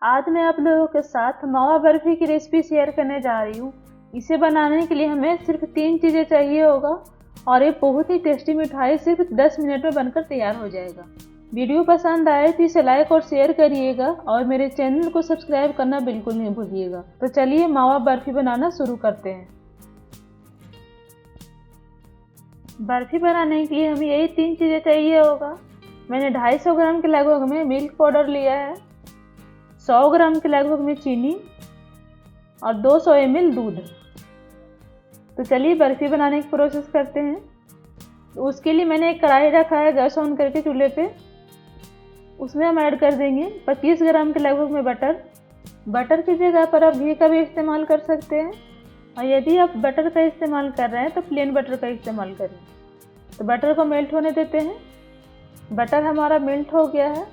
आज मैं आप लोगों के साथ मावा बर्फी की रेसिपी शेयर करने जा रही हूँ। इसे बनाने के लिए हमें सिर्फ 3 चीज़ें चाहिए होगा और ये बहुत ही टेस्टी मिठाई सिर्फ 10 मिनट में बनकर तैयार हो जाएगा। वीडियो पसंद आए तो इसे लाइक और शेयर करिएगा और मेरे चैनल को सब्सक्राइब करना बिल्कुल नहीं भूलिएगा। तो चलिए मावा बर्फी बनाना शुरू करते हैं। बर्फी बनाने के लिए हमें यही 3 चीज़ें चाहिए होगा। मैंने 250 ग्राम के लगभग में मिल्क पाउडर लिया है, 100 ग्राम के लगभग में चीनी और 200 ml दूध। तो चलिए बर्फी बनाने की प्रोसेस करते हैं। तो उसके लिए मैंने एक कढ़ाई रखा है गैस ऑन करके चूल्हे पे। उसमें हम ऐड कर देंगे 25 ग्राम के लगभग में बटर। बटर की जगह पर आप घी का भी इस्तेमाल कर सकते हैं और यदि आप बटर का इस्तेमाल कर रहे हैं तो प्लेन बटर का इस्तेमाल करें। तो बटर को मेल्ट होने देते हैं। बटर हमारा मेल्ट हो गया है।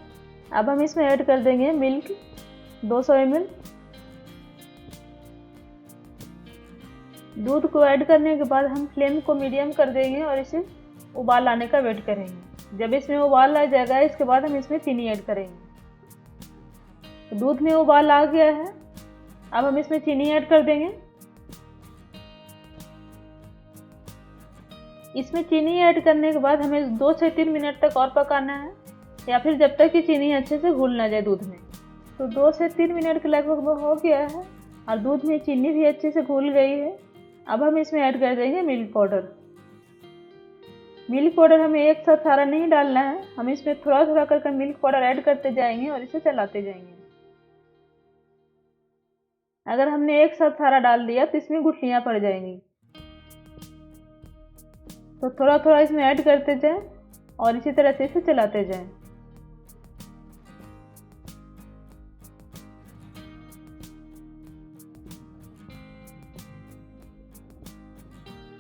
अब हम इसमें ऐड कर देंगे मिल्क 200 ml। दूध को ऐड करने के बाद हम फ्लेम को मीडियम कर देंगे और इसे उबाल आने का वेट करेंगे। जब इसमें उबाल आ जाएगा इसके बाद हम इसमें चीनी ऐड करेंगे। तो दूध में उबाल आ गया है। अब हम इसमें चीनी ऐड कर देंगे। इसमें चीनी ऐड करने के बाद हमें 2 से 3 मिनट तक और पकाना है या फिर जब तक कि चीनी अच्छे से घुल ना जाए दूध में। तो 2 से 3 मिनट के लगभग वो हो गया है और दूध में चीनी भी अच्छे से घुल गई है। अब हम इसमें ऐड कर देंगे मिल्क पाउडर। मिल्क पाउडर हमें एक साथ सारा नहीं डालना है, हम इसमें थोड़ा थोड़ा करके मिल्क पाउडर ऐड करते जाएंगे और इसे चलाते जाएंगे। अगर हमने एक साथ सारा डाल दिया तो इसमें गुठलियाँ पड़ जाएंगी। तो थोड़ा थोड़ा इसमें ऐड करते जाएं और इसी तरह से इसे चलाते जाएं।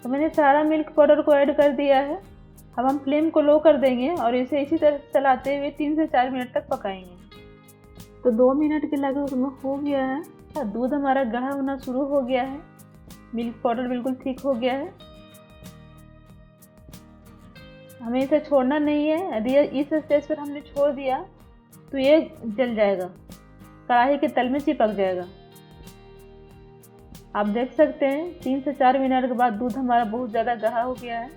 तो मैंने सारा मिल्क पाउडर को ऐड कर दिया है। अब हम फ्लेम को लो कर देंगे और इसे इसी तरह चलाते हुए 3 से 4 मिनट तक पकाएंगे। तो 2 मिनट के लगभग में हो गया है। दूध हमारा गाढ़ा होना शुरू हो गया है। मिल्क पाउडर बिल्कुल ठीक हो गया है। हमें इसे छोड़ना नहीं है। यदि इस स्टेज पर हमने छोड़ दिया तो ये जल जाएगा, कढ़ाई के तल में चिपक जाएगा। आप देख सकते हैं 3 से 4 मिनट के बाद दूध हमारा बहुत ज़्यादा गाढ़ा हो गया है।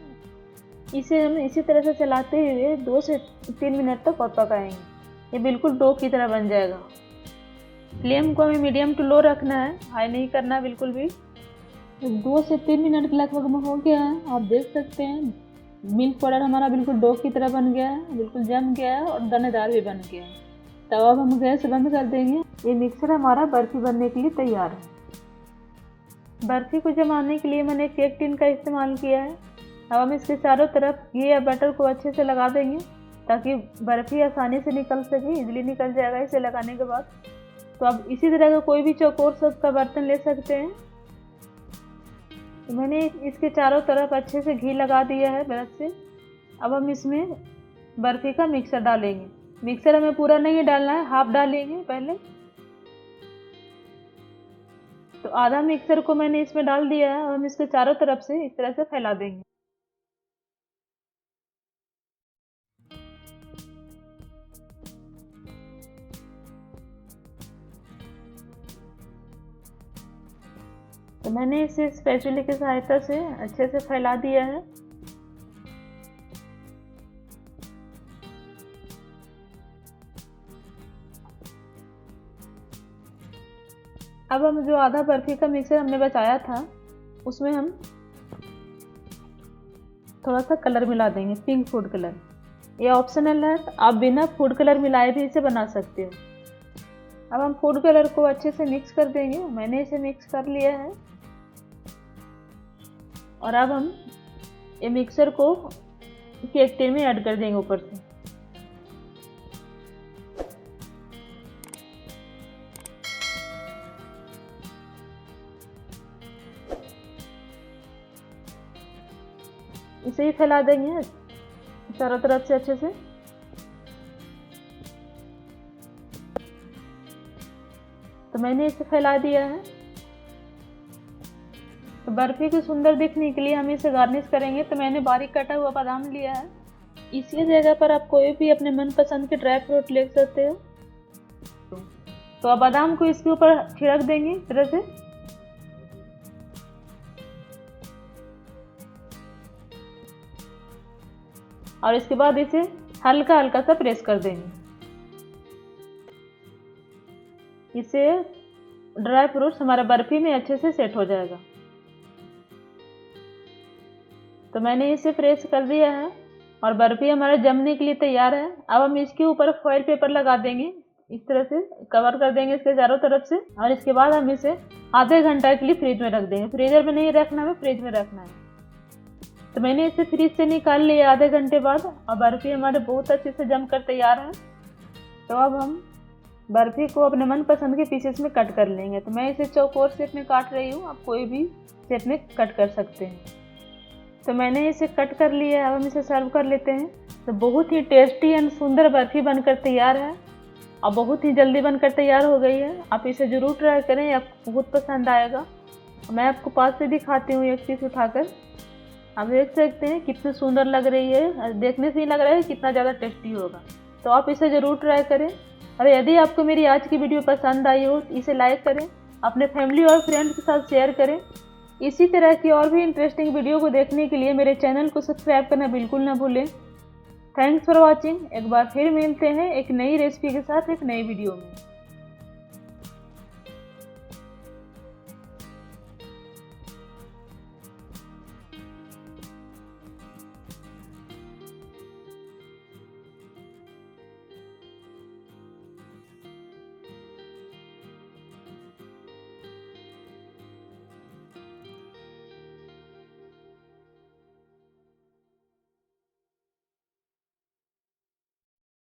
इसे हम इसी तरह से चलाते हुए 2 से 3 मिनट तक और पकाएंगे। ये बिल्कुल डो की तरह बन जाएगा। फ्लेम को हमें मीडियम टू लो रखना है, हाई नहीं करना बिल्कुल भी। 2 से 3 मिनट के लगभग में हो गया है। आप देख सकते हैं मिल्क पाउडर हमारा बिल्कुल डो की तरह बन गया है, बिल्कुल जम गया है और दानेदार भी बन गया है। तब अब हम गैस बंद कर देंगे। ये मिक्सर हमारा बर्फी बनने के लिए तैयार है। बर्फी को जमाने के लिए मैंने केक टिन का इस्तेमाल किया है। अब हम इसके चारों तरफ घी या बटर को अच्छे से लगा देंगे ताकि बर्फी आसानी से निकल सके, इजीली निकल जाएगा इसे लगाने के बाद। तो अब इसी तरह का कोई भी चौकोर शेप का बर्तन ले सकते हैं। तो मैंने इसके चारों तरफ अच्छे से घी लगा दिया है ब्रश से। अब हम इसमें बर्फी का मिक्सर डालेंगे। मिक्सर हमें पूरा नहीं डालना है, हाफ डालेंगे पहले। तो आधा मिक्सर को मैंने इसमें डाल दिया है और हम इसके चारों तरफ से इस तरह से फैला देंगे। तो मैंने इसे स्पैचुला की सहायता से अच्छे से फैला दिया है। अब हम जो आधा बर्फी का मिक्सर हमने बचाया था उसमें हम थोड़ा सा कलर मिला देंगे, पिंक फूड कलर। ये ऑप्शनल है, आप बिना फूड कलर मिलाए भी इसे बना सकते हो। अब हम फूड कलर को अच्छे से मिक्स कर देंगे। मैंने इसे मिक्स कर लिया है और अब हम ये मिक्सर को केक टिन में ऐड कर देंगे ऊपर से। इसे ही फैला देंगे चारों तरफ से अच्छे से। तो मैंने इसे फैला दिया है। तो बर्फी को सुंदर दिखने के लिए हम इसे गार्निश करेंगे। तो मैंने बारीक कटा हुआ बादाम लिया है। इसकी जगह पर आप कोई भी अपने मनपसंद के ड्राई फ्रूट ले सकते हो। तो अब बादाम को इसके ऊपर छिड़क देंगे इस तरह से। और इसके बाद इसे हल्का हल्का सा प्रेस कर देंगे। इससे ड्राई फ्रूट्स हमारा बर्फी में अच्छे से सेट हो जाएगा। तो मैंने इसे प्रेस कर दिया है और बर्फी हमारा जमने के लिए तैयार है। अब हम इसके ऊपर फॉइल पेपर लगा देंगे, इस तरह से कवर कर देंगे इसके चारों तरफ से। और इसके बाद हम इसे आधे घंटा के लिए फ्रिज में रख देंगे। फ्रीजर में नहीं रखना है, फ्रिज में रखना है। तो मैंने इसे फ्रिज से निकाल लिया आधे घंटे बाद और बर्फी हमारे बहुत अच्छे से जमकर तैयार है। तो अब हम बर्फी को अपने मनपसंद के पीसेस में कट कर लेंगे। तो मैं इसे चौकोर शेप में काट रही हूँ, आप कोई भी शेप में कट कर सकते हैं। तो मैंने इसे कट कर लिया है, अब हम इसे सर्व कर लेते हैं। तो बहुत ही टेस्टी एंड सुंदर बर्फी बनकर तैयार है और बहुत ही जल्दी बनकर तैयार हो गई है। आप इसे ज़रूर ट्राई करें, आपको बहुत पसंद आएगा। मैं आपको पास से दिखाती हूँ एक पीस उठाकर। आप देख सकते हैं कितनी सुंदर लग रही है, देखने से ही लग रहा है कितना ज़्यादा टेस्टी होगा। तो आप इसे ज़रूर ट्राई करें। और यदि आपको मेरी आज की वीडियो पसंद आई हो तो इसे लाइक करें, अपने फैमिली और फ्रेंड्स के साथ शेयर करें। इसी तरह की और भी इंटरेस्टिंग वीडियो को देखने के लिए मेरे चैनल को सब्सक्राइब करना बिल्कुल ना भूलें। Thanks for watching. एक बार फिर मिलते हैं एक नई रेसिपी के साथ एक नई वीडियो में।